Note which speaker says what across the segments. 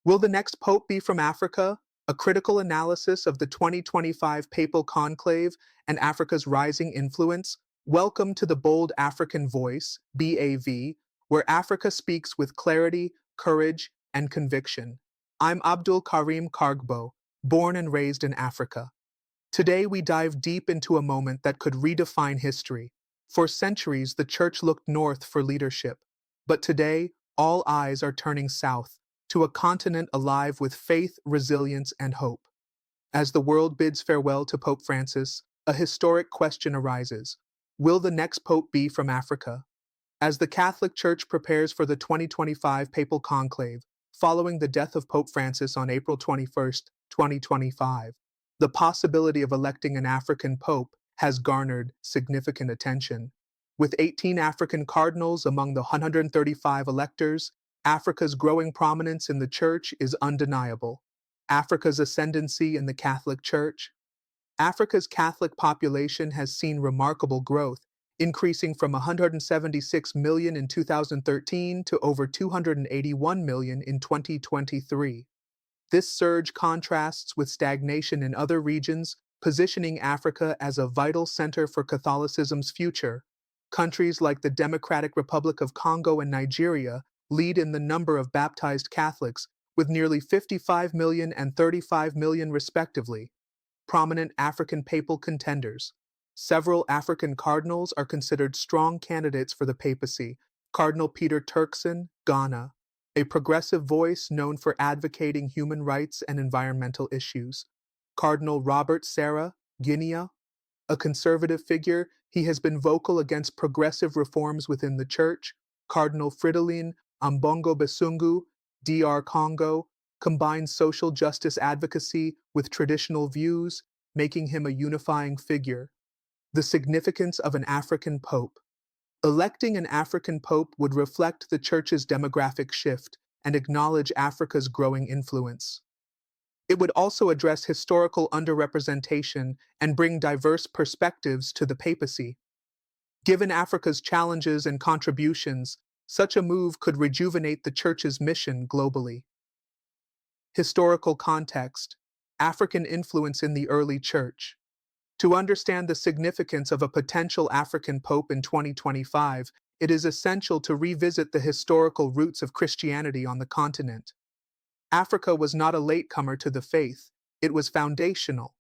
Speaker 1: Will the next pope be from Africa? A critical analysis of the 2025 Papal Conclave and Africa's rising influence. Welcome to the Bold African Voice, BAV, where Africa speaks with clarity, courage, and conviction. I'm Abdul Karim Kargbo, born and raised in Africa. Today we dive deep into a moment that could redefine history. For centuries, the church looked north for leadership. But today, all eyes are turning south, to a continent alive with faith, resilience, and hope. As the world bids farewell to Pope Francis, a historic question arises. Will the next pope be from Africa? As the Catholic Church prepares for the 2025 Papal Conclave, following the death of Pope Francis on April 21, 2025, the possibility of electing an African pope has garnered significant attention. With 18 African cardinals among the 135 electors, Africa's growing prominence in the Church is undeniable. Africa's ascendancy in the Catholic Church. Africa's Catholic population has seen remarkable growth, increasing from 176 million in 2013 to over 281 million in 2023. This surge contrasts with stagnation in other regions, positioning Africa as a vital center for Catholicism's future. Countries like the Democratic Republic of Congo and Nigeria lead in the number of baptized Catholics, with nearly 55 million and 35 million respectively. Prominent African papal contenders. Several African cardinals are considered strong candidates for the papacy. Cardinal Peter Turkson, Ghana, a progressive voice known for advocating human rights and environmental issues. Cardinal Robert Sarah, Guinea, a conservative figure, he has been vocal against progressive reforms within the Church. Cardinal Fridolin Ambongo, DR Congo, combines social justice advocacy with traditional views, making him a unifying figure. The significance of an African pope. Electing an African pope would reflect the Church's demographic shift and acknowledge Africa's growing influence. It would also address historical underrepresentation and bring diverse perspectives to the papacy. Given Africa's challenges and contributions, such a move could rejuvenate the Church's mission globally. Historical context. African influence in the early Church. To understand the significance of a potential African pope in 2025, it is essential to revisit the historical roots of Christianity on the continent. Africa was not a latecomer to the faith, it was foundational.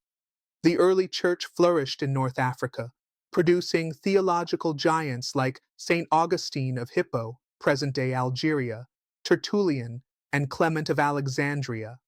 Speaker 1: The early Church flourished in North Africa, producing theological giants like St. Augustine of Hippo, present-day Algeria, Tertullian, and Clement of Alexandria.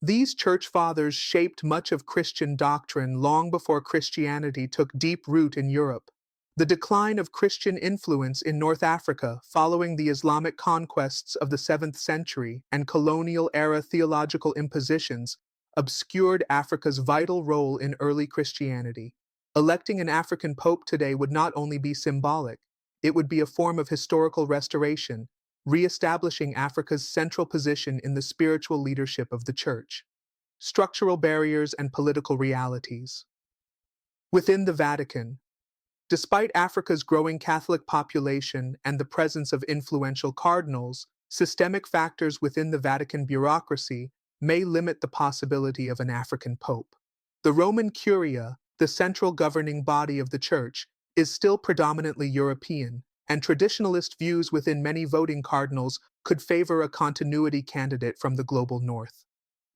Speaker 1: These church fathers shaped much of Christian doctrine long before Christianity took deep root in Europe. The decline of Christian influence in North Africa following the Islamic conquests of the 7th century and colonial-era theological impositions obscured Africa's vital role in early Christianity. Electing an African pope today would not only be symbolic, it would be a form of historical restoration, re-establishing Africa's central position in the spiritual leadership of the Church. Structural barriers and political realities. Within the Vatican, despite Africa's growing Catholic population and the presence of influential cardinals, systemic factors within the Vatican bureaucracy may limit the possibility of an African pope. The Roman Curia, the central governing body of the Church, is still predominantly European, and traditionalist views within many voting cardinals could favor a continuity candidate from the global north.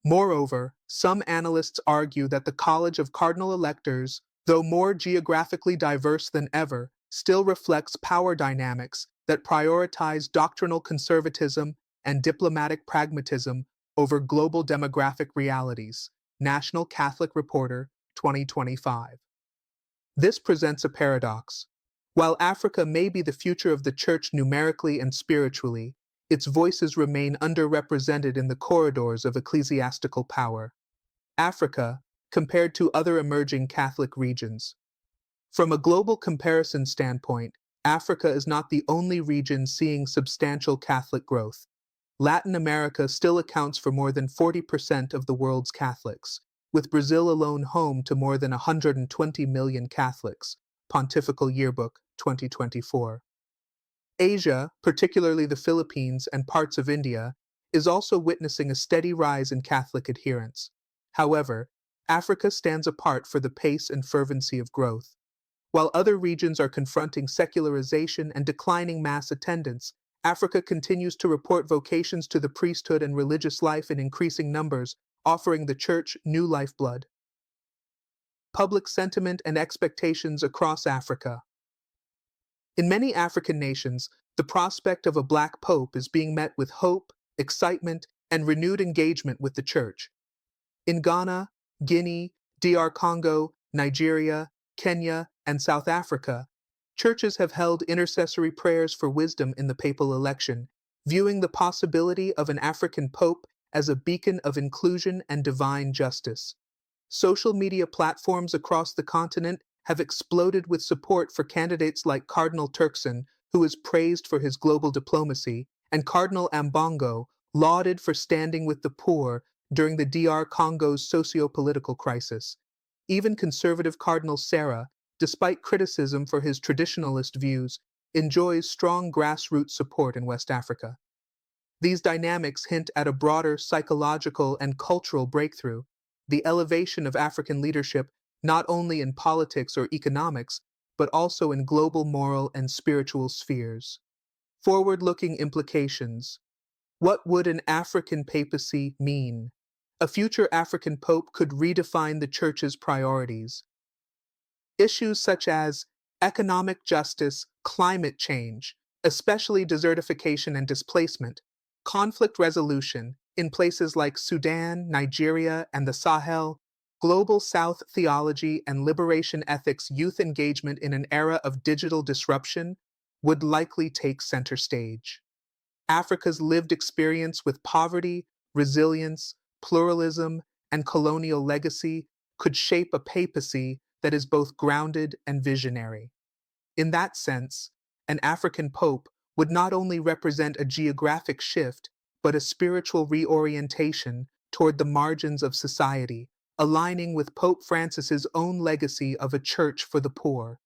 Speaker 1: Moreover, some analysts argue that the College of Cardinal Electors, though more geographically diverse than ever, still reflects power dynamics that prioritize doctrinal conservatism and diplomatic pragmatism over global demographic realities. National Catholic Reporter, 2025. This presents a paradox. While Africa may be the future of the Church numerically and spiritually, its voices remain underrepresented in the corridors of ecclesiastical power. Africa, compared to other emerging Catholic regions. From a global comparison standpoint, Africa is not the only region seeing substantial Catholic growth. Latin America still accounts for more than 40% of the world's Catholics, with Brazil alone home to more than 120 million Catholics. Pontifical Yearbook, 2024. Asia, particularly the Philippines and parts of India, is also witnessing a steady rise in Catholic adherence. However, Africa stands apart for the pace and fervency of growth. While other regions are confronting secularization and declining mass attendance, Africa continues to report vocations to the priesthood and religious life in increasing numbers, offering the Church new lifeblood. Public sentiment and expectations across Africa. In many African nations, the prospect of a black pope is being met with hope, excitement, and renewed engagement with the Church. In Ghana, Guinea, DR Congo, Nigeria, Kenya, and South Africa, churches have held intercessory prayers for wisdom in the papal election, viewing the possibility of an African pope as a beacon of inclusion and divine justice. Social media platforms across the continent have exploded with support for candidates like Cardinal Turkson, who is praised for his global diplomacy, and Cardinal Ambongo, lauded for standing with the poor during the DR Congo's socio-political crisis. Even conservative Cardinal Sarah, despite criticism for his traditionalist views, enjoys strong grassroots support in West Africa. These dynamics hint at a broader psychological and cultural breakthrough, the elevation of African leadership not only in politics or economics, but also in global moral and spiritual spheres. Forward-looking implications. What would an African papacy mean? A future African pope could redefine the Church's priorities. Issues such as economic justice, climate change, especially desertification and displacement, conflict resolution in places like Sudan, Nigeria, and the Sahel, Global South theology and liberation ethics youth engagement in an era of digital disruption would likely take center stage. Africa's lived experience with poverty, resilience, pluralism, and colonial legacy could shape a papacy that is both grounded and visionary. In that sense, an African pope would not only represent a geographic shift, but a spiritual reorientation toward the margins of society, aligning with Pope Francis's own legacy of a church for the poor.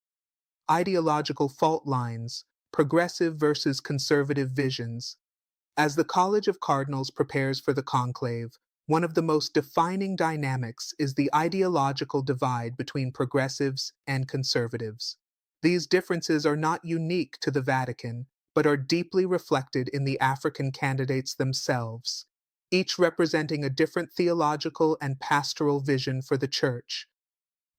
Speaker 1: Ideological fault lines, progressive versus conservative visions. As the College of Cardinals prepares for the conclave, one of the most defining dynamics is the ideological divide between progressives and conservatives. These differences are not unique to the Vatican, but are deeply reflected in the African candidates themselves, each representing a different theological and pastoral vision for the Church.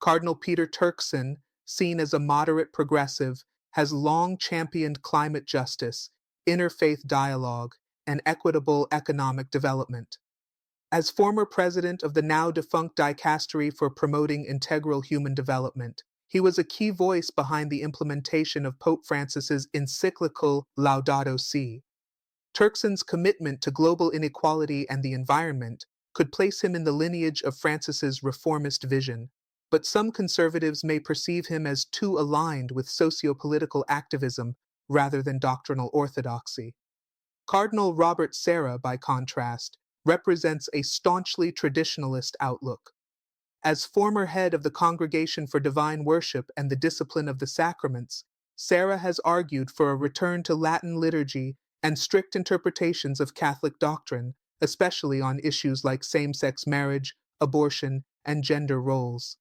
Speaker 1: Cardinal Peter Turkson, seen as a moderate progressive, has long championed climate justice, interfaith dialogue, and equitable economic development. As former president of the now-defunct Dicastery for Promoting Integral Human Development, he was a key voice behind the implementation of Pope Francis's encyclical Laudato Si. Turkson's commitment to global inequality and the environment could place him in the lineage of Francis's reformist vision, but some conservatives may perceive him as too aligned with socio-political activism rather than doctrinal orthodoxy. Cardinal Robert Sarah, by contrast, represents a staunchly traditionalist outlook. As former head of the Congregation for Divine Worship and the Discipline of the Sacraments, Sarah has argued for a return to Latin liturgy and strict interpretations of Catholic doctrine, especially on issues like same-sex marriage, abortion, and gender roles.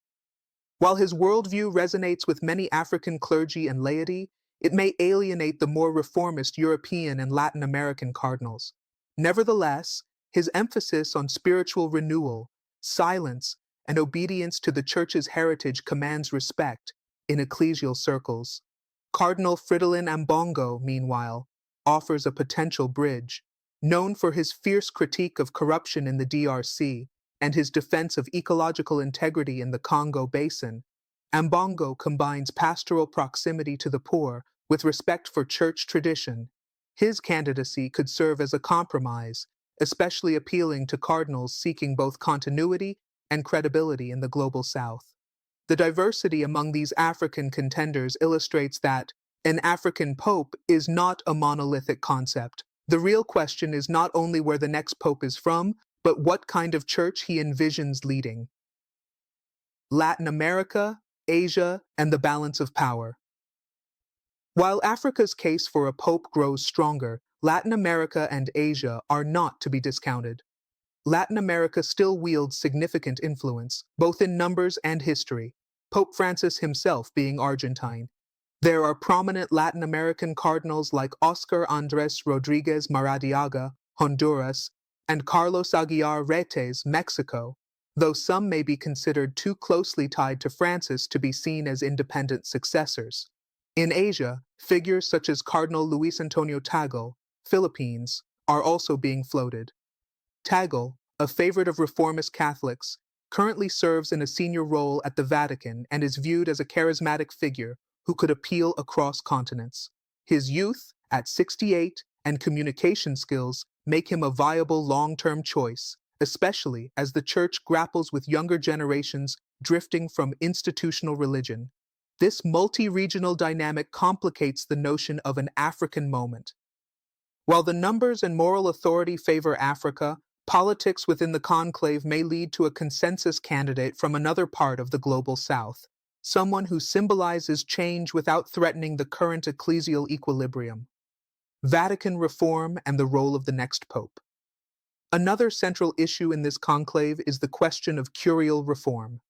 Speaker 1: While his worldview resonates with many African clergy and laity, it may alienate the more reformist European and Latin American cardinals. Nevertheless, his emphasis on spiritual renewal, silence, and obedience to the Church's heritage commands respect in ecclesial circles. Cardinal Fridolin Ambongo, meanwhile, offers a potential bridge. Known for his fierce critique of corruption in the DRC and his defense of ecological integrity in the Congo Basin, Ambongo combines pastoral proximity to the poor with respect for church tradition. His candidacy could serve as a compromise, especially appealing to cardinals seeking both continuity and credibility in the global South. The diversity among these African contenders illustrates that an African pope is not a monolithic concept. The real question is not only where the next pope is from, but what kind of church he envisions leading. Latin America, Asia, and the balance of power. While Africa's case for a pope grows stronger, Latin America and Asia are not to be discounted. Latin America still wields significant influence, both in numbers and history, Pope Francis himself being Argentine. There are prominent Latin American cardinals like Oscar Andrés Rodríguez Maradiaga, Honduras, and Carlos Aguiar Retes, Mexico, though some may be considered too closely tied to Francis to be seen as independent successors. In Asia, figures such as Cardinal Luis Antonio Tagle, Philippines, are also being floated. Tagle, a favorite of reformist Catholics, currently serves in a senior role at the Vatican and is viewed as a charismatic figure who could appeal across continents. His youth, at 68, and communication skills make him a viable long-term choice, especially as the Church grapples with younger generations drifting from institutional religion. This multi-regional dynamic complicates the notion of an African moment. While the numbers and moral authority favor Africa, politics within the conclave may lead to a consensus candidate from another part of the global south, someone who symbolizes change without threatening the current ecclesial equilibrium. Vatican reform and the role of the next pope. Another central issue in this conclave is the question of curial reform.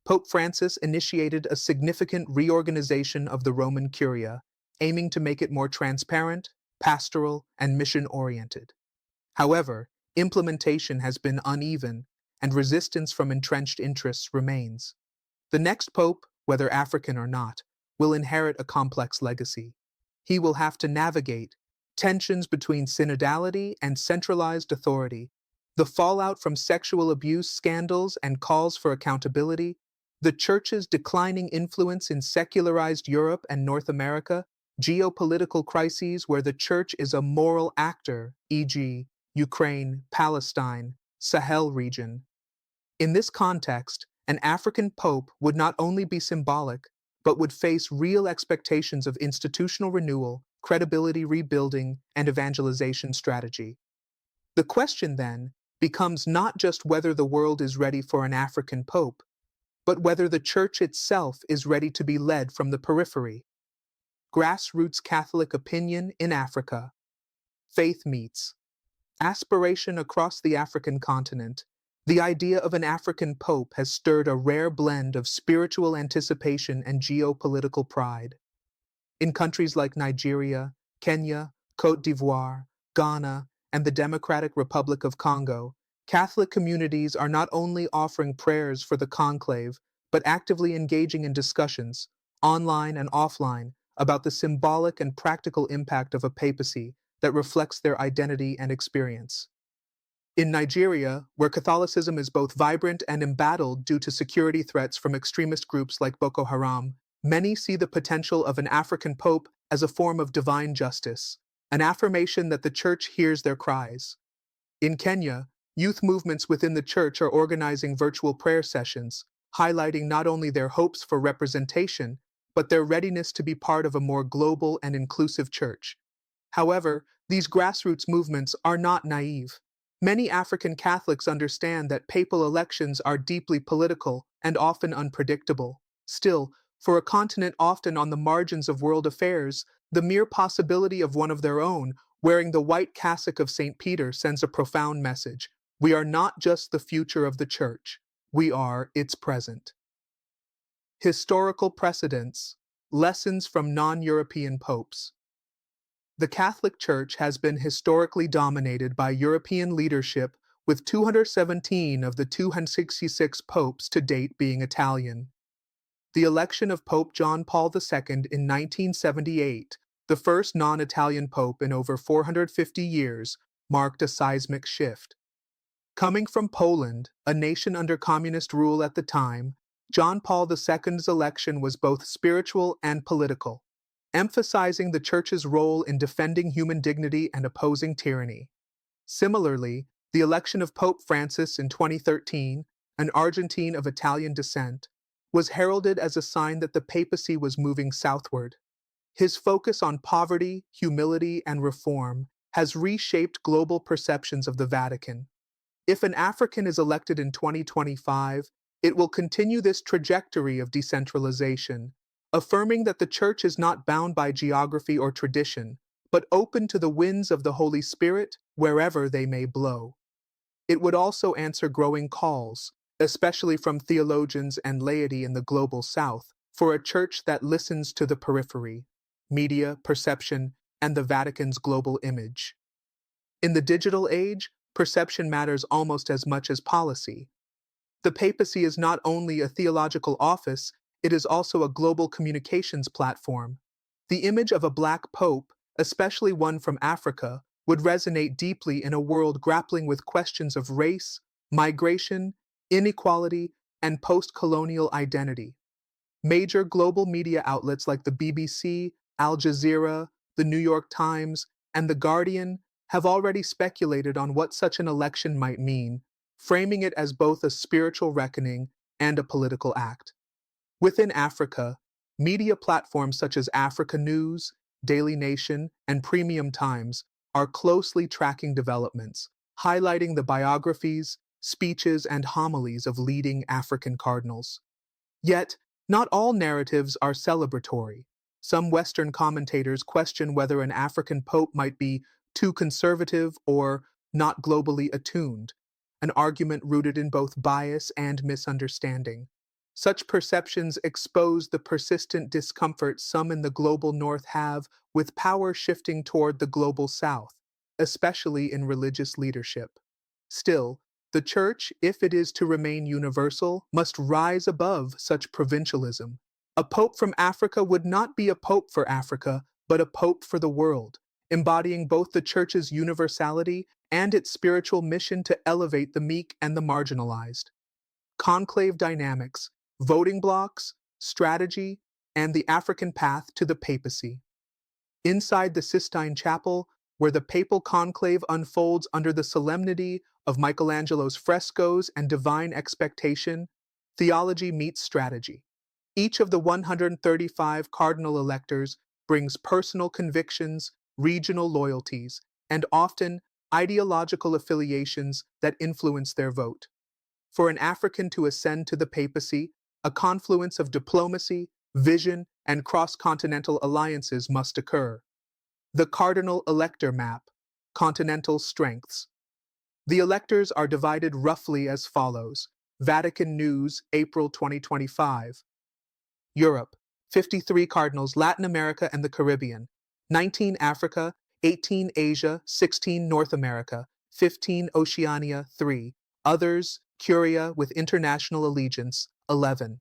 Speaker 1: Pope Francis initiated a significant reorganization of the Roman Curia, aiming to make it more transparent, pastoral, and mission-oriented. However, implementation has been uneven, and resistance from entrenched interests remains. The next pope, whether African or not, will inherit a complex legacy. He will have to navigate tensions between synodality and centralized authority, the fallout from sexual abuse scandals and calls for accountability, the Church's declining influence in secularized Europe and North America, geopolitical crises where the Church is a moral actor, e.g., Ukraine, Palestine, Sahel region. In this context, an African pope would not only be symbolic, but would face real expectations of institutional renewal, credibility rebuilding, and evangelization strategy. The question, then, becomes not just whether the world is ready for an African pope, but whether the Church itself is ready to be led from the periphery. Grassroots Catholic opinion in Africa. Faith meets aspiration across the African continent. The idea of an African pope has stirred a rare blend of spiritual anticipation and geopolitical pride. In countries like Nigeria, Kenya, Côte d'Ivoire, Ghana, and the Democratic Republic of Congo, Catholic communities are not only offering prayers for the conclave, but actively engaging in discussions, online and offline, about the symbolic and practical impact of a papacy that reflects their identity and experience. In Nigeria, where Catholicism is both vibrant and embattled due to security threats from extremist groups like Boko Haram, many see the potential of an African pope as a form of divine justice, an affirmation that the Church hears their cries. In Kenya, youth movements within the Church are organizing virtual prayer sessions, highlighting not only their hopes for representation, but their readiness to be part of a more global and inclusive Church. However, these grassroots movements are not naive. Many African Catholics understand that papal elections are deeply political and often unpredictable. Still, for a continent often on the margins of world affairs, the mere possibility of one of their own, wearing the white cassock of St. Peter, sends a profound message. We are not just the future of the Church, we are its present. Historical precedents, lessons from non-European popes. The Catholic Church has been historically dominated by European leadership, with 217 of the 266 popes to date being Italian. The election of Pope John Paul II in 1978, the first non-Italian pope in over 450 years, marked a seismic shift. Coming from Poland, a nation under communist rule at the time, John Paul II's election was both spiritual and political, emphasizing the Church's role in defending human dignity and opposing tyranny. Similarly, the election of Pope Francis in 2013, an Argentine of Italian descent, was heralded as a sign that the papacy was moving southward. His focus on poverty, humility, and reform has reshaped global perceptions of the Vatican. If an African is elected in 2025, it will continue this trajectory of decentralization, affirming that the Church is not bound by geography or tradition, but open to the winds of the Holy Spirit wherever they may blow. It would also answer growing calls, especially from theologians and laity in the global South, for a church that listens to the periphery, media, perception, and the Vatican's global image. In the digital age, perception matters almost as much as policy. The papacy is not only a theological office, it is also a global communications platform. The image of a black pope, especially one from Africa, would resonate deeply in a world grappling with questions of race, migration, inequality, and post-colonial identity. Major global media outlets like the BBC, Al Jazeera, the New York Times, and The Guardian have already speculated on what such an election might mean, framing it as both a spiritual reckoning and a political act. Within Africa, media platforms such as Africa News, Daily Nation, and Premium Times are closely tracking developments, highlighting the biographies, speeches, and homilies of leading African cardinals. Yet, not all narratives are celebratory. Some Western commentators question whether an African pope might be too conservative or not globally attuned, an argument rooted in both bias and misunderstanding. Such perceptions expose the persistent discomfort some in the global North have with power shifting toward the global South, especially in religious leadership. Still, the Church, if it is to remain universal, must rise above such provincialism. A pope from Africa would not be a pope for Africa, but a pope for the world, embodying both the Church's universality and its spiritual mission to elevate the meek and the marginalized. Conclave dynamics, voting blocks, strategy, and the African path to the papacy. Inside the Sistine Chapel, where the papal conclave unfolds under the solemnity of Michelangelo's frescoes and divine expectation, theology meets strategy. Each of the 135 cardinal electors brings personal convictions, regional loyalties, and often ideological affiliations that influence their vote. For an African to ascend to the papacy, a confluence of diplomacy, vision, and cross-continental alliances must occur. The Cardinal Elector Map, Continental Strengths. The electors are divided roughly as follows. Vatican News, April 2025. Europe, 53 cardinals, Latin America and the Caribbean, 19 Africa, 18 Asia, 16 North America, 15 Oceania, 3. Others, Curia with international allegiance, 11.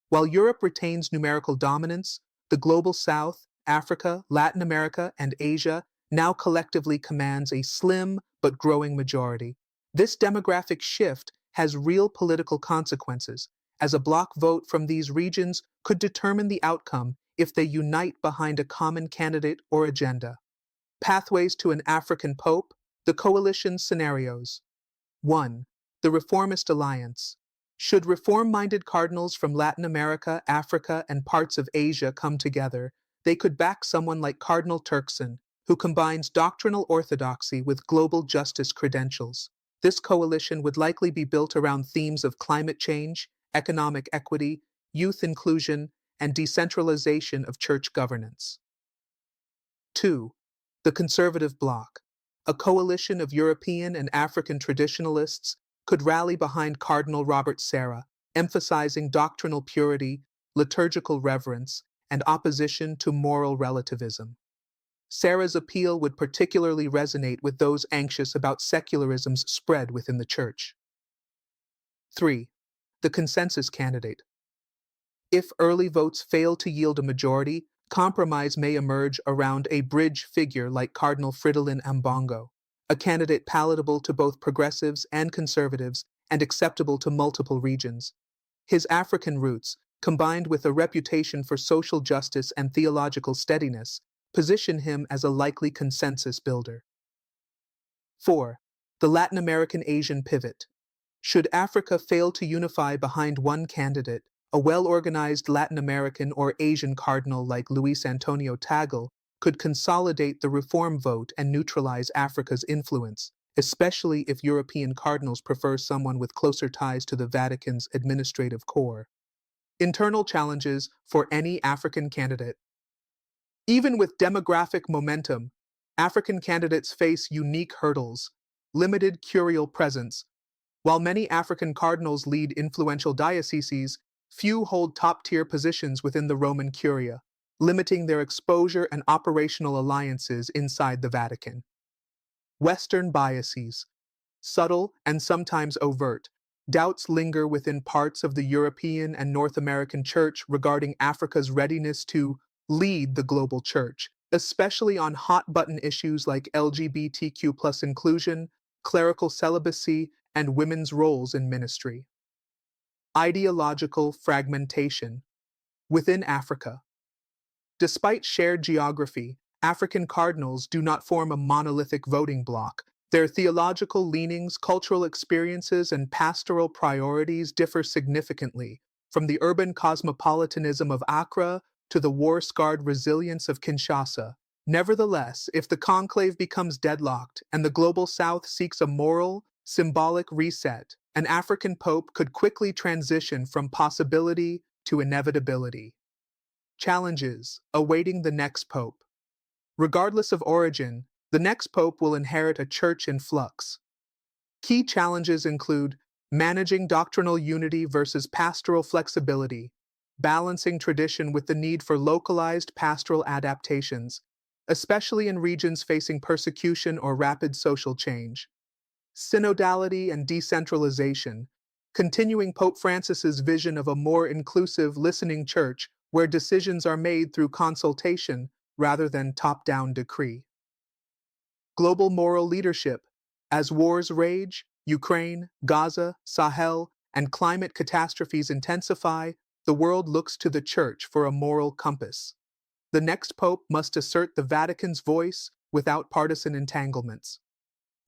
Speaker 1: While Europe retains numerical dominance, the global South, Africa, Latin America, and Asia now collectively commands a slim but growing majority. This demographic shift has real political consequences, as a bloc vote from these regions could determine the outcome if they unite behind a common candidate or agenda. Pathways to an African Pope, the coalition scenarios. 1. The Reformist Alliance. Should reform-minded cardinals from Latin America, Africa, and parts of Asia come together, they could back someone like Cardinal Turkson, who combines doctrinal orthodoxy with global justice credentials. This coalition would likely be built around themes of climate change, economic equity, youth inclusion, and decentralization of church governance. 2. The Conservative Bloc. A coalition of European and African traditionalists could rally behind Cardinal Robert Sarah, emphasizing doctrinal purity, liturgical reverence, and opposition to moral relativism. Sarah's appeal would particularly resonate with those anxious about secularism's spread within the Church. 3. The consensus candidate. If early votes fail to yield a majority, compromise may emerge around a bridge figure like Cardinal Fridolin Ambongo, a candidate palatable to both progressives and conservatives and acceptable to multiple regions. His African roots, combined with a reputation for social justice and theological steadiness, position him as a likely consensus builder. 4. The Latin American-Asian pivot. Should Africa fail to unify behind one candidate, a well-organized Latin American or Asian cardinal like Luis Antonio Tagle could consolidate the reform vote and neutralize Africa's influence, especially if European cardinals prefer someone with closer ties to the Vatican's administrative core. Internal challenges for any African candidate. Even with demographic momentum, African candidates face unique hurdles, limited curial presence. While many African cardinals lead influential dioceses, few hold top-tier positions within the Roman Curia, limiting their exposure and operational alliances inside the Vatican. Western biases, subtle and sometimes overt, doubts linger within parts of the European and North American Church regarding Africa's readiness to lead the global Church, especially on hot-button issues like LGBTQ+ inclusion, clerical celibacy, and women's roles in ministry. Ideological fragmentation within Africa. Despite shared geography, African cardinals do not form a monolithic voting bloc. Their theological leanings, cultural experiences, and pastoral priorities differ significantly, from the urban cosmopolitanism of Accra to the war-scarred resilience of Kinshasa. Nevertheless, if the conclave becomes deadlocked and the global South seeks a moral, symbolic reset, an African pope could quickly transition from possibility to inevitability. Challenges awaiting the next pope. Regardless of origin, the next pope will inherit a church in flux. Key challenges include managing doctrinal unity versus pastoral flexibility, balancing tradition with the need for localized pastoral adaptations, especially in regions facing persecution or rapid social change. Synodality and decentralization, continuing Pope Francis's vision of a more inclusive, listening church where decisions are made through consultation rather than top-down decree. Global moral leadership. As wars rage, Ukraine, Gaza, Sahel, and climate catastrophes intensify, the world looks to the Church for a moral compass. The next pope must assert the Vatican's voice without partisan entanglements.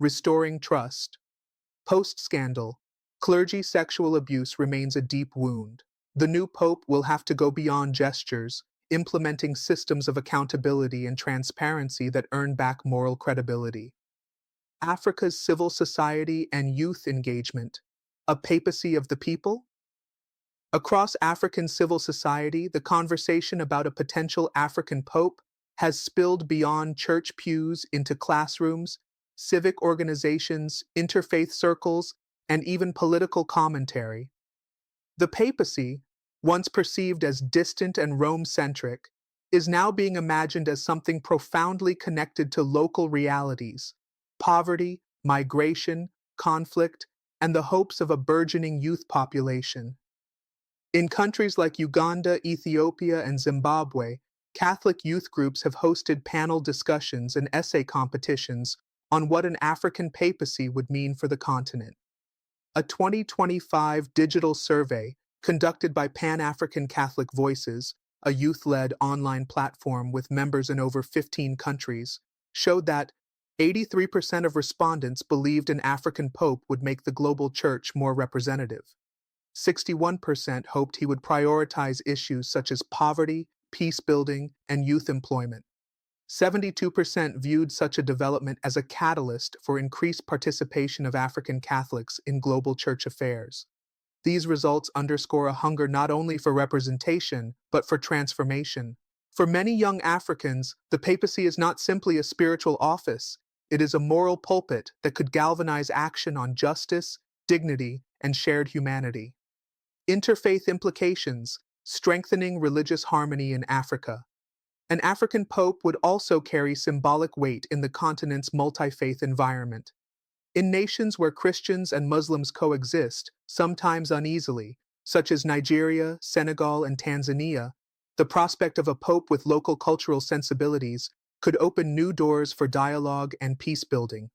Speaker 1: Restoring trust. Post-scandal, clergy sexual abuse remains a deep wound. The new pope will have to go beyond gestures, implementing systems of accountability and transparency that earn back moral credibility. Africa's civil society and youth engagement. A papacy of the people? Across African civil society, the conversation about a potential African pope has spilled beyond church pews into classrooms, civic organizations, interfaith circles, and even political commentary. The papacy, once perceived as distant and Rome-centric, is now being imagined as something profoundly connected to local realities: poverty, migration, conflict, and the hopes of a burgeoning youth population. In countries like Uganda, Ethiopia, and Zimbabwe, Catholic youth groups have hosted panel discussions and essay competitions on what an African papacy would mean for the continent. A 2025 digital survey conducted by Pan-African Catholic Voices, a youth-led online platform with members in over 15 countries, showed that 83% of respondents believed an African pope would make the global church more representative. 61% hoped he would prioritize issues such as poverty, peace-building, and youth employment. 72% viewed such a development as a catalyst for increased participation of African Catholics in global church affairs. These results underscore a hunger not only for representation, but for transformation. For many young Africans, the papacy is not simply a spiritual office, it is a moral pulpit that could galvanize action on justice, dignity, and shared humanity. Interfaith implications, strengthening religious harmony in Africa. An African pope would also carry symbolic weight in the continent's multi-faith environment. In nations where Christians and Muslims coexist, sometimes uneasily, such as Nigeria, Senegal, and Tanzania, the prospect of a pope with local cultural sensibilities could open new doors for dialogue and peace-building.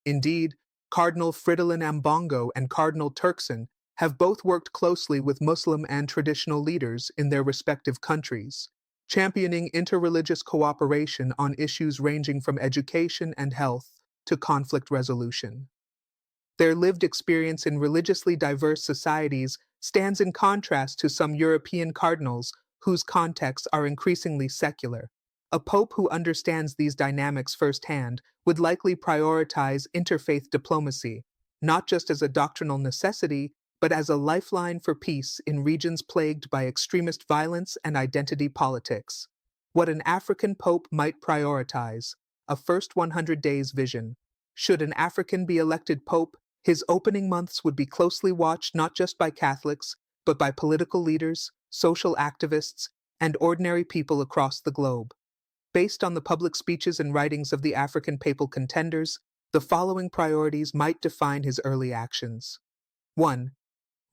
Speaker 1: Indeed, Cardinal Fridolin Ambongo and Cardinal Turkson have both worked closely with Muslim and traditional leaders in their respective countries, championing interreligious cooperation on issues ranging from education and health to conflict resolution. Their lived experience in religiously diverse societies stands in contrast to some European cardinals whose contexts are increasingly secular. A pope who understands these dynamics firsthand would likely prioritize interfaith diplomacy, not just as a doctrinal necessity, but as a lifeline for peace in regions plagued by extremist violence and identity politics. What an African pope might prioritize. a first 100 days vision. Should an African be elected pope, his opening months would be closely watched not just by Catholics, but by political leaders, social activists, and ordinary people across the globe. Based on the public speeches and writings of the African papal contenders, the following priorities might define his early actions. 1.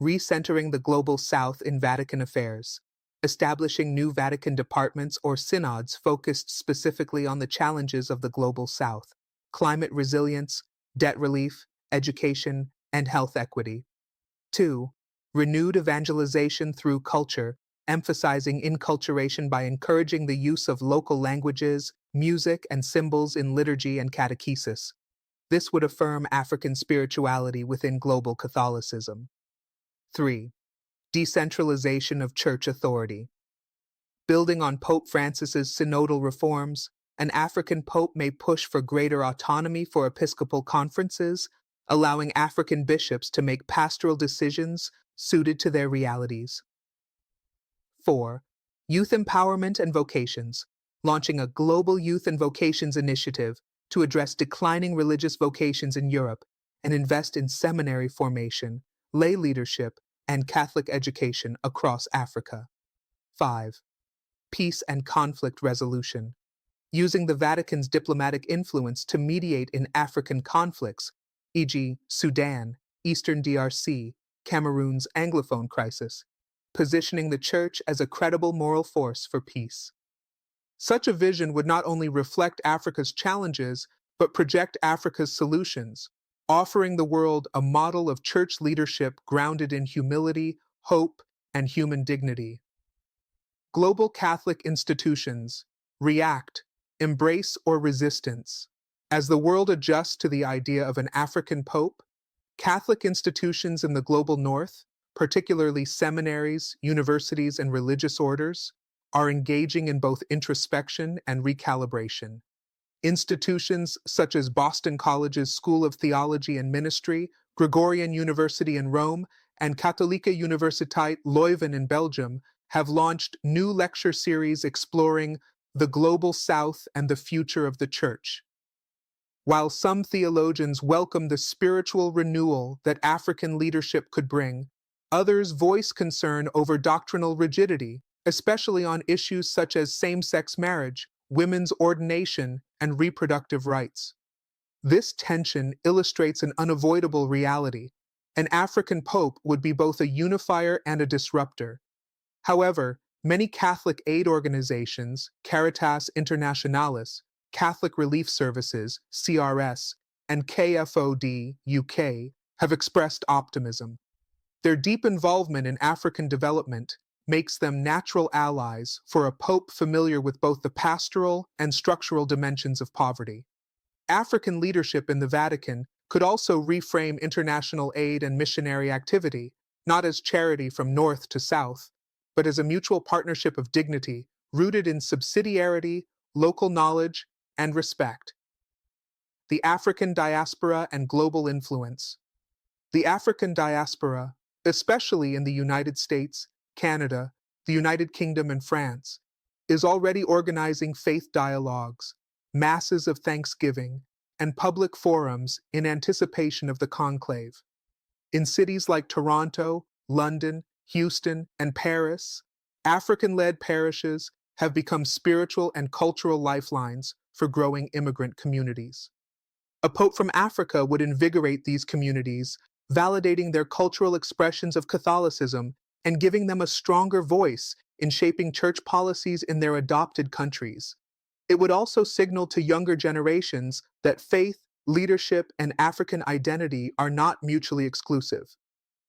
Speaker 1: Recentering the global South in Vatican affairs, establishing new Vatican departments or synods focused specifically on the challenges of the global South, climate resilience, debt relief, education, and health equity. 2. Renewed evangelization through culture, emphasizing inculturation by encouraging the use of local languages, music, and symbols in liturgy and catechesis. This would affirm African spirituality within global Catholicism. 3. Decentralization of church authority. Building on Pope Francis's synodal reforms, an African pope may push for greater autonomy for episcopal conferences, allowing African bishops to make pastoral decisions suited to their realities. 4. Youth empowerment and vocations, launching a global youth and vocations initiative to address declining religious vocations in Europe and invest in seminary formation, lay leadership, and Catholic education across Africa. 5. Peace and conflict resolution, using the Vatican's diplomatic influence to mediate in African conflicts, e.g., Sudan, Eastern DRC, Cameroon's Anglophone crisis, positioning the Church as a credible moral force for peace. Such a vision would not only reflect Africa's challenges, but project Africa's solutions, offering the world a model of church leadership grounded in humility, hope, and human dignity. Global Catholic institutions react, embrace, or resistance. As the world adjusts to the idea of an African pope, Catholic institutions in the global north, particularly seminaries, universities, and religious orders, are engaging in both introspection and recalibration. Institutions such as Boston College's School of Theology and Ministry, Gregorian University in Rome, and Katholieke Universiteit Leuven in Belgium have launched new lecture series exploring the global South and the future of the Church. While some theologians welcome the spiritual renewal that African leadership could bring, others voice concern over doctrinal rigidity, especially on issues such as same-sex marriage, women's ordination, and reproductive rights. This tension illustrates an unavoidable reality. An African pope would be both a unifier and a disruptor. However, many Catholic aid organizations, Caritas Internationalis, Catholic Relief Services, CRS, and KFOD, UK, have expressed optimism. Their deep involvement in African development makes them natural allies for a pope familiar with both the pastoral and structural dimensions of poverty. African leadership in the Vatican could also reframe international aid and missionary activity, not as charity from north to south, but as a mutual partnership of dignity rooted in subsidiarity, local knowledge, and respect. The African diaspora and global influence. The African diaspora, especially in the United States, Canada, the United Kingdom, and France, is already organizing faith dialogues, masses of thanksgiving, and public forums in anticipation of the conclave. In cities like Toronto, London, Houston, and Paris, African-led parishes have become spiritual and cultural lifelines for growing immigrant communities. A pope from Africa would invigorate these communities, validating their cultural expressions of Catholicism and giving them a stronger voice in shaping church policies in their adopted countries. It would also signal to younger generations that faith, leadership, and African identity are not mutually exclusive.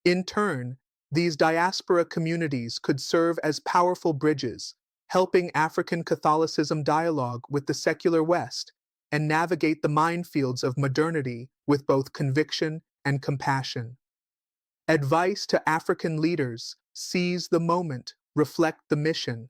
Speaker 1: In turn, these diaspora communities could serve as powerful bridges, helping African Catholicism dialogue with the secular West and navigate the minefields of modernity with both conviction and compassion. Advice to African leaders: seize the moment, reflect the mission.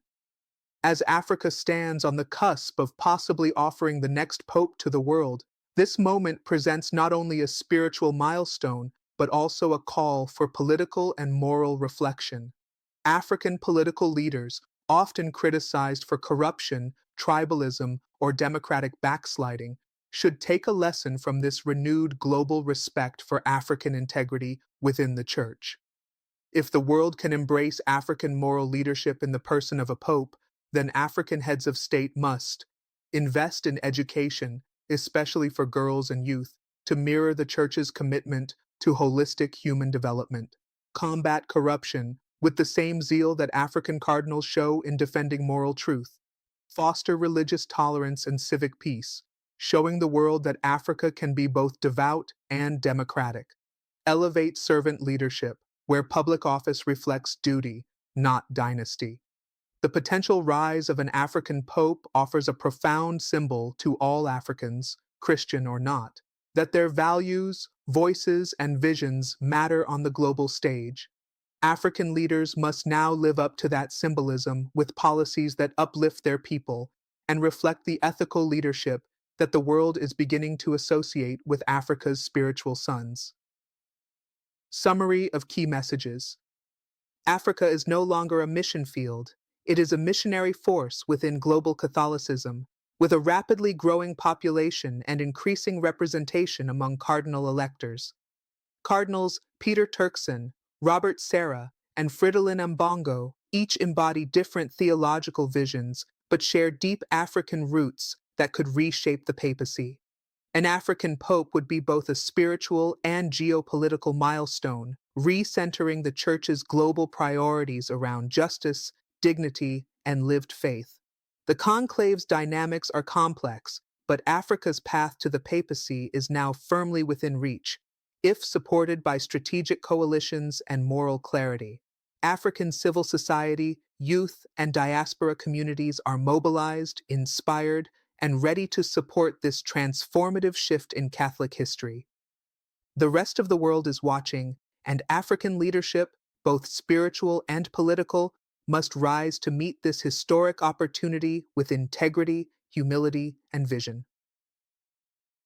Speaker 1: As Africa stands on the cusp of possibly offering the next pope to the world, this moment presents not only a spiritual milestone, but also a call for political and moral reflection. African political leaders, often criticized for corruption, tribalism, or democratic backsliding, should take a lesson from this renewed global respect for African integrity within the Church. If the world can embrace African moral leadership in the person of a pope, then African heads of state must invest in education, especially for girls and youth, to mirror the Church's commitment to holistic human development, combat corruption with the same zeal that African cardinals show in defending moral truth, foster religious tolerance and civic peace, showing the world that Africa can be both devout and democratic, elevate servant leadership, where public office reflects duty, not dynasty. The potential rise of an African pope offers a profound symbol to all Africans, Christian or not, that their values, voices, and visions matter on the global stage. African leaders must now live up to that symbolism with policies that uplift their people and reflect the ethical leadership that the world is beginning to associate with Africa's spiritual sons. Summary of key messages. Africa is no longer a mission field. It is a missionary force within global Catholicism, with a rapidly growing population and increasing representation among cardinal electors. Cardinals Peter Turkson, Robert Serra, and Fridolin Ambongo each embody different theological visions but share deep African roots that could reshape the papacy. An African pope would be both a spiritual and geopolitical milestone, recentering the Church's global priorities around justice, dignity, and lived faith. The conclave's dynamics are complex, but Africa's path to the papacy is now firmly within reach, if supported by strategic coalitions and moral clarity. African civil society, youth, and diaspora communities are mobilized, inspired, and ready to support this transformative shift in Catholic history. The rest of the world is watching, and African leadership, both spiritual and political, must rise to meet this historic opportunity with integrity, humility, and vision.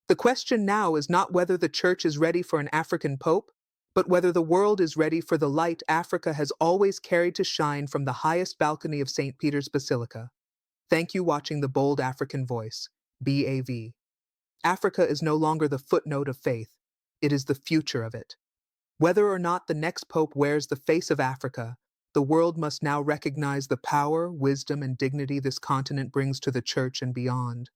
Speaker 1: The question now is not whether the Church is ready for an African pope, but whether the world is ready for the light Africa has always carried to shine from the highest balcony of St. Peter's Basilica. Thank you for watching The Bold African Voice, BAV. Africa is no longer the footnote of faith, it is the future of it. Whether or not the next pope wears the face of Africa, the world must now recognize the power, wisdom, and dignity this continent brings to the Church and beyond.